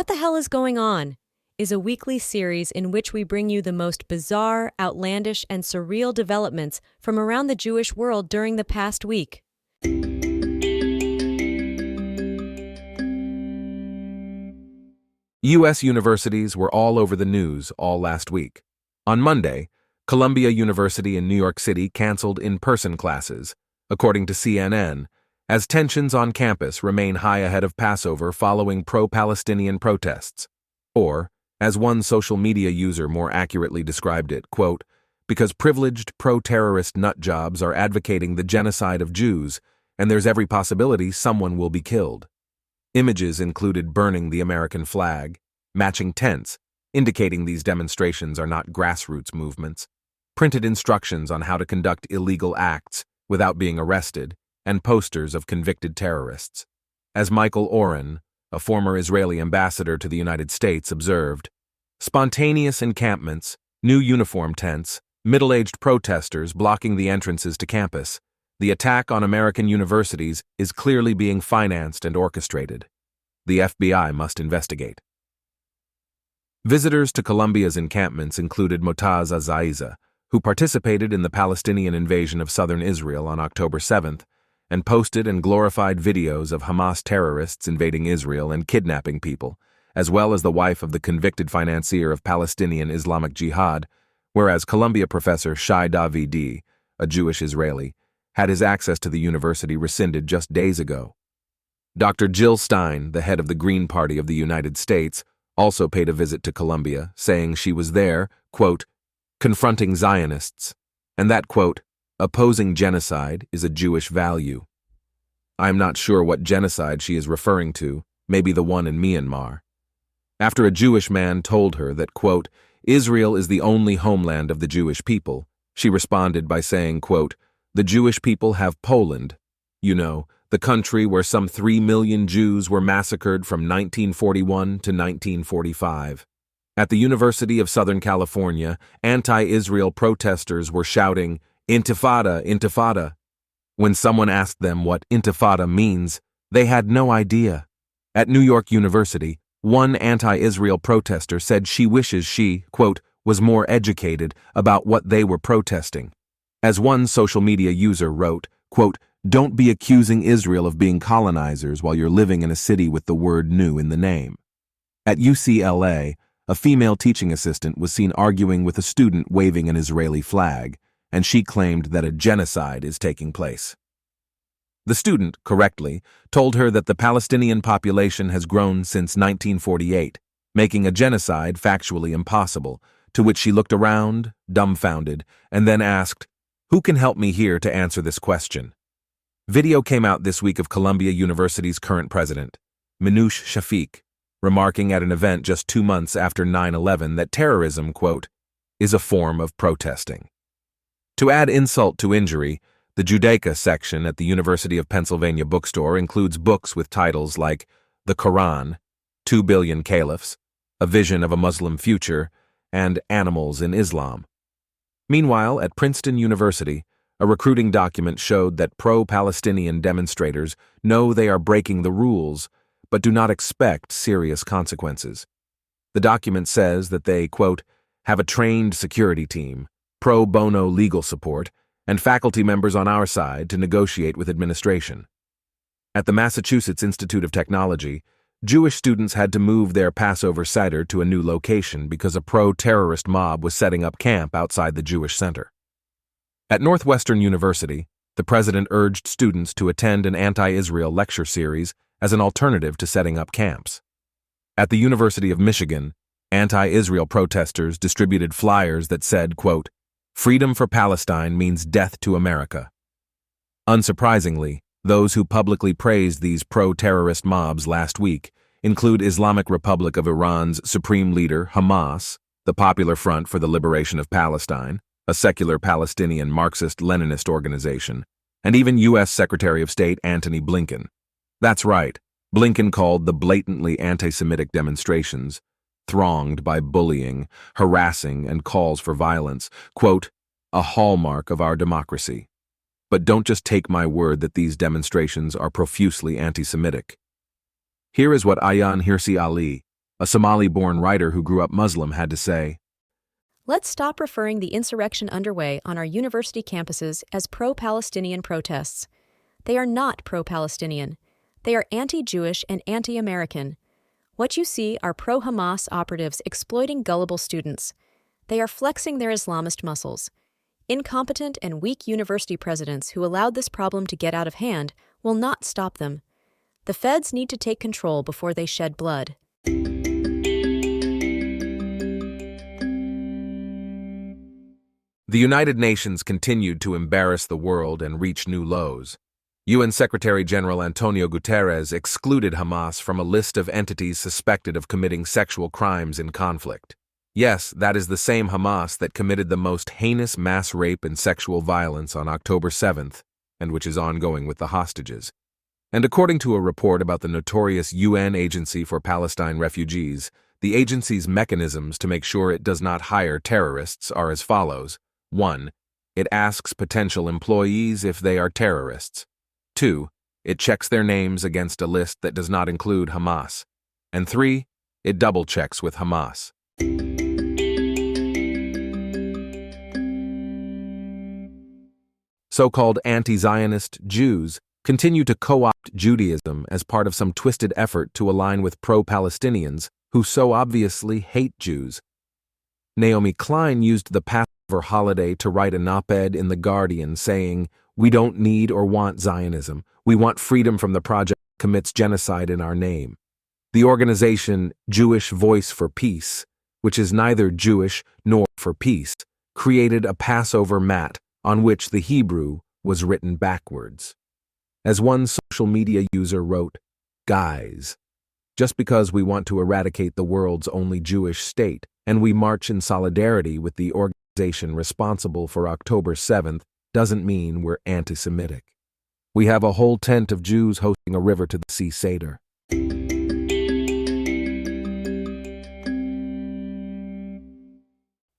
What the Hell is Going On is a weekly series in which we bring you the most bizarre, outlandish, and surreal developments from around the Jewish world during the past week. U.S. universities were all over the news all last week. On Monday, Columbia University in New York City canceled in-person classes, according to CNN, as tensions on campus remain high ahead of Passover following pro-Palestinian protests. Or, as one social media user more accurately described it, quote, because privileged pro-terrorist nutjobs are advocating the genocide of Jews, and there's every possibility someone will be killed. Images included burning the American flag, matching tents, indicating these demonstrations are not grassroots movements, printed instructions on how to conduct illegal acts without being arrested, and posters of convicted terrorists. As Michael Oren, a former Israeli ambassador to the United States, observed, spontaneous encampments, new uniform tents, middle-aged protesters blocking the entrances to campus. The attack on American universities is clearly being financed and orchestrated. The FBI must investigate. Visitors to Columbia's encampments included Motaz Azaiza, who participated in the Palestinian invasion of southern Israel on October 7th and posted and glorified videos of Hamas terrorists invading Israel and kidnapping people, as well as the wife of the convicted financier of Palestinian Islamic Jihad, whereas Columbia professor Shai Davidi, a Jewish Israeli, had his access to the university rescinded just days ago. Dr. Jill Stein, the head of the Green Party of the United States, also paid a visit to Columbia, saying she was there, quote, confronting Zionists, and that, quote, opposing genocide is a Jewish value. I am not sure what genocide she is referring to, maybe the one in Myanmar. After a Jewish man told her that, quote, Israel is the only homeland of the Jewish people, she responded by saying, quote, the Jewish people have Poland, you know, the country where some 3 million Jews were massacred from 1941 to 1945. At the University of Southern California, anti-Israel protesters were shouting, Intifada, Intifada. When someone asked them what Intifada means, they had no idea. At New York University, one anti-Israel protester said she wishes she, quote, was more educated about what they were protesting. As one social media user wrote, quote, don't be accusing Israel of being colonizers while you're living in a city with the word new in the name. At UCLA, a female teaching assistant was seen arguing with a student waving an Israeli flag, and she claimed that a genocide is taking place. The student, correctly, told her that the Palestinian population has grown since 1948, making a genocide factually impossible, to which she looked around, dumbfounded, and then asked, who can help me here to answer this question? Video came out this week of Columbia University's current president, Minouche Shafik, remarking at an event just 2 months after 9/11 that terrorism, quote, is a form of protesting. To add insult to injury, the Judaica section at the University of Pennsylvania bookstore includes books with titles like The Quran, 2 Billion Caliphs, A Vision of a Muslim Future, and Animals in Islam. Meanwhile, at Princeton University, a recruiting document showed that pro-Palestinian demonstrators know they are breaking the rules, but do not expect serious consequences. The document says that they, quote, have a trained security team, pro bono legal support, and faculty members on our side to negotiate with administration. At the Massachusetts Institute of Technology, Jewish students had to move their Passover Seder to a new location because a pro-terrorist mob was setting up camp outside the Jewish Center. At Northwestern University, the president urged students to attend an anti-Israel lecture series as an alternative to setting up camps. At the University of Michigan, anti-Israel protesters distributed flyers that said, quote, freedom for Palestine means death to America. Unsurprisingly, those who publicly praised these pro-terrorist mobs last week include Islamic Republic of Iran's supreme leader, Hamas, the Popular Front for the Liberation of Palestine, a secular Palestinian Marxist-Leninist organization, and even U.S. Secretary of State Antony Blinken. That's right, Blinken called the blatantly anti-Semitic demonstrations, thronged by bullying, harassing, and calls for violence, quote, a hallmark of our democracy. But don't just take my word that these demonstrations are profusely anti-Semitic. Here is what Ayaan Hirsi Ali, a Somali-born writer who grew up Muslim had to say. Let's stop referring the insurrection underway on our university campuses as pro-Palestinian protests. They are not pro-Palestinian. They are anti-Jewish and anti-American. What you see are pro-Hamas operatives exploiting gullible students. They are flexing their Islamist muscles. Incompetent and weak university presidents who allowed this problem to get out of hand will not stop them. The feds need to take control before they shed blood. The United Nations continued to embarrass the world and reach new lows. UN Secretary General Antonio Guterres excluded Hamas from a list of entities suspected of committing sexual crimes in conflict. Yes, that is the same Hamas that committed the most heinous mass rape and sexual violence on October 7th, and which is ongoing with the hostages. And according to a report about the notorious UN Agency for Palestine Refugees, the agency's mechanisms to make sure it does not hire terrorists are as follows. 1. It asks potential employees if they are terrorists. 2. It checks their names against a list that does not include Hamas. And 3. It double-checks with Hamas. So-called anti-Zionist Jews continue to co-opt Judaism as part of some twisted effort to align with pro-Palestinians who so obviously hate Jews. Naomi Klein used the Passover holiday to write an op-ed in The Guardian saying, "We don't need or want Zionism. We want freedom from the project that commits genocide in our name." The organization Jewish Voice for Peace, which is neither Jewish nor for peace, created a Passover mat on which the Hebrew was written backwards. As one social media user wrote, "Guys, just because we want to eradicate the world's only Jewish state, and we march in solidarity with the organization responsible for October 7th, doesn't mean we're anti-Semitic. We have a whole tent of Jews hosting a river to the sea Seder."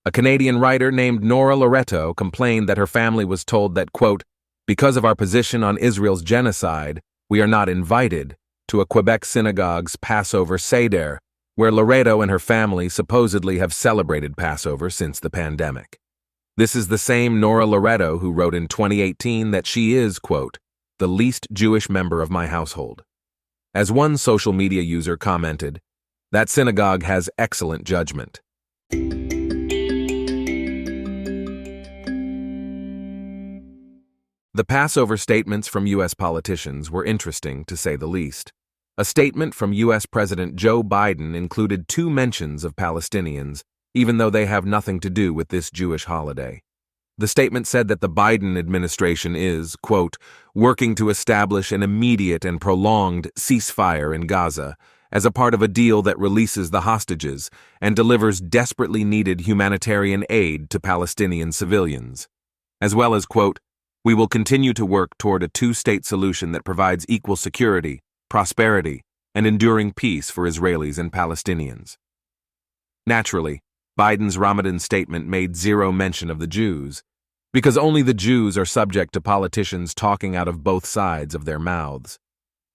A Canadian writer named Nora Loreto complained that her family was told that, quote, "Because of our position on Israel's genocide, we are not invited to a Quebec synagogue's Passover Seder, where Loreto and her family supposedly have celebrated Passover since the pandemic. This is the same Nora Loreto who wrote in 2018 that she is, quote, "the least Jewish member of my household." As one social media user commented, "That synagogue has excellent judgment." The Passover statements from U.S. politicians were interesting, to say the least. A statement from U.S. President Joe Biden included 2 mentions of Palestinians, even though they have nothing to do with this Jewish holiday. The statement said that the Biden administration is, quote, "working to establish an immediate and prolonged ceasefire in Gaza as a part of a deal that releases the hostages and delivers desperately needed humanitarian aid to Palestinian civilians," as well as, quote, "We will continue to work toward a 2-state solution that provides equal security, prosperity, and enduring peace for Israelis and Palestinians." Naturally, Biden's Ramadan statement made 0 mention of the Jews, because only the Jews are subject to politicians talking out of both sides of their mouths.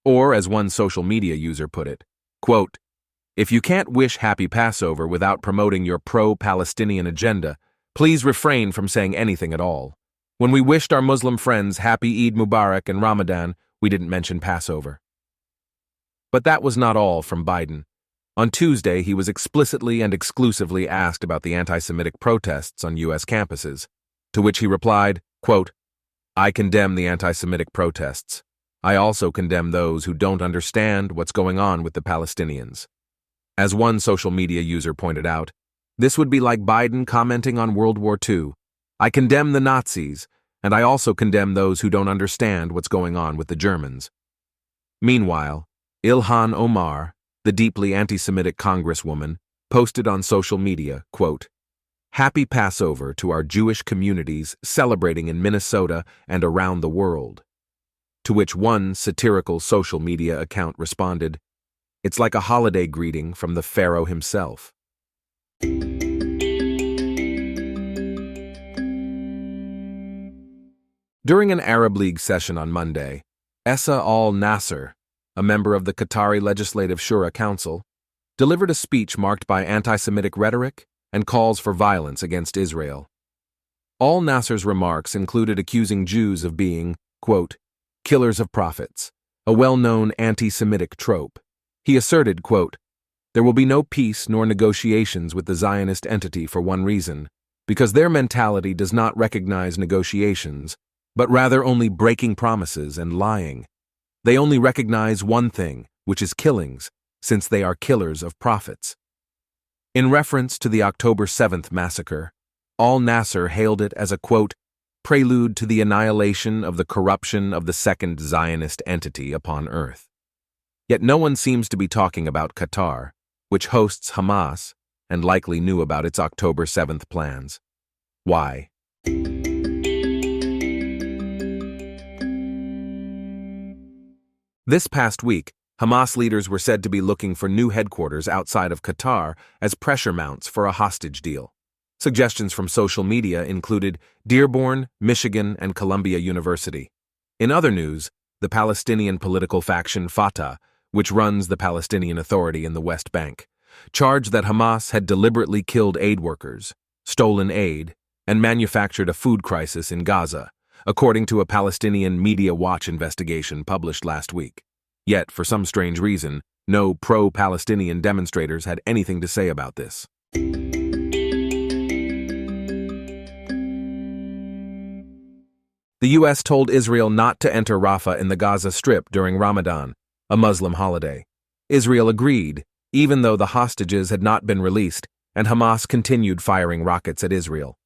Or, as one social media user put it, quote, "If you can't wish happy Passover without promoting your pro-Palestinian agenda, please refrain from saying anything at all. When we wished our Muslim friends happy Eid Mubarak and Ramadan, we didn't mention Passover." But that was not all from Biden. On Tuesday, he was explicitly and exclusively asked about the anti-Semitic protests on U.S. campuses, to which he replied, quote, "I condemn the anti-Semitic protests. I also condemn those who don't understand what's going on with the Palestinians." As one social media user pointed out, this would be like Biden commenting on World War II. "I condemn the Nazis, and I also condemn those who don't understand what's going on with the Germans." Meanwhile, Ilhan Omar, the deeply anti-Semitic congresswoman, posted on social media, quote, "Happy Passover to our Jewish communities celebrating in Minnesota and around the world." To which one satirical social media account responded, "It's like a holiday greeting from the Pharaoh himself." During an Arab League session on Monday, Essa al-Nasser, a member of the Qatari Legislative Shura Council, delivered a speech marked by anti-Semitic rhetoric and calls for violence against Israel. Al-Nasser's remarks included accusing Jews of being, quote, killers of prophets, a well-known anti-Semitic trope. He asserted, quote, there will be no peace nor negotiations with the Zionist entity for one reason, because their mentality does not recognize negotiations, but rather only breaking promises and lying. They only recognize one thing, which is killings, since they are killers of prophets. In reference to the October 7th massacre, Al-Nasser hailed it as a, quote, prelude to the annihilation of the corruption of the second Zionist entity upon earth. Yet no one seems to be talking about Qatar, which hosts Hamas and likely knew about its October 7th plans. Why? This past week, Hamas leaders were said to be looking for new headquarters outside of Qatar as pressure mounts for a hostage deal. Suggestions from social media included Dearborn, Michigan, and Columbia University. In other news, the Palestinian political faction Fatah, which runs the Palestinian Authority in the West Bank, charged that Hamas had deliberately killed aid workers, stolen aid, and manufactured a food crisis in Gaza, according to a Palestinian Media Watch investigation published last week. Yet, for some strange reason, no pro-Palestinian demonstrators had anything to say about this. The U.S. told Israel not to enter Rafah in the Gaza Strip during Ramadan, a Muslim holiday. Israel agreed, even though the hostages had not been released, and Hamas continued firing rockets at Israel.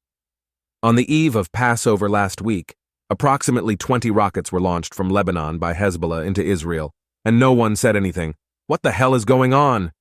On the eve of Passover last week, approximately 20 rockets were launched from Lebanon by Hezbollah into Israel, and no one said anything. What the hell is going on?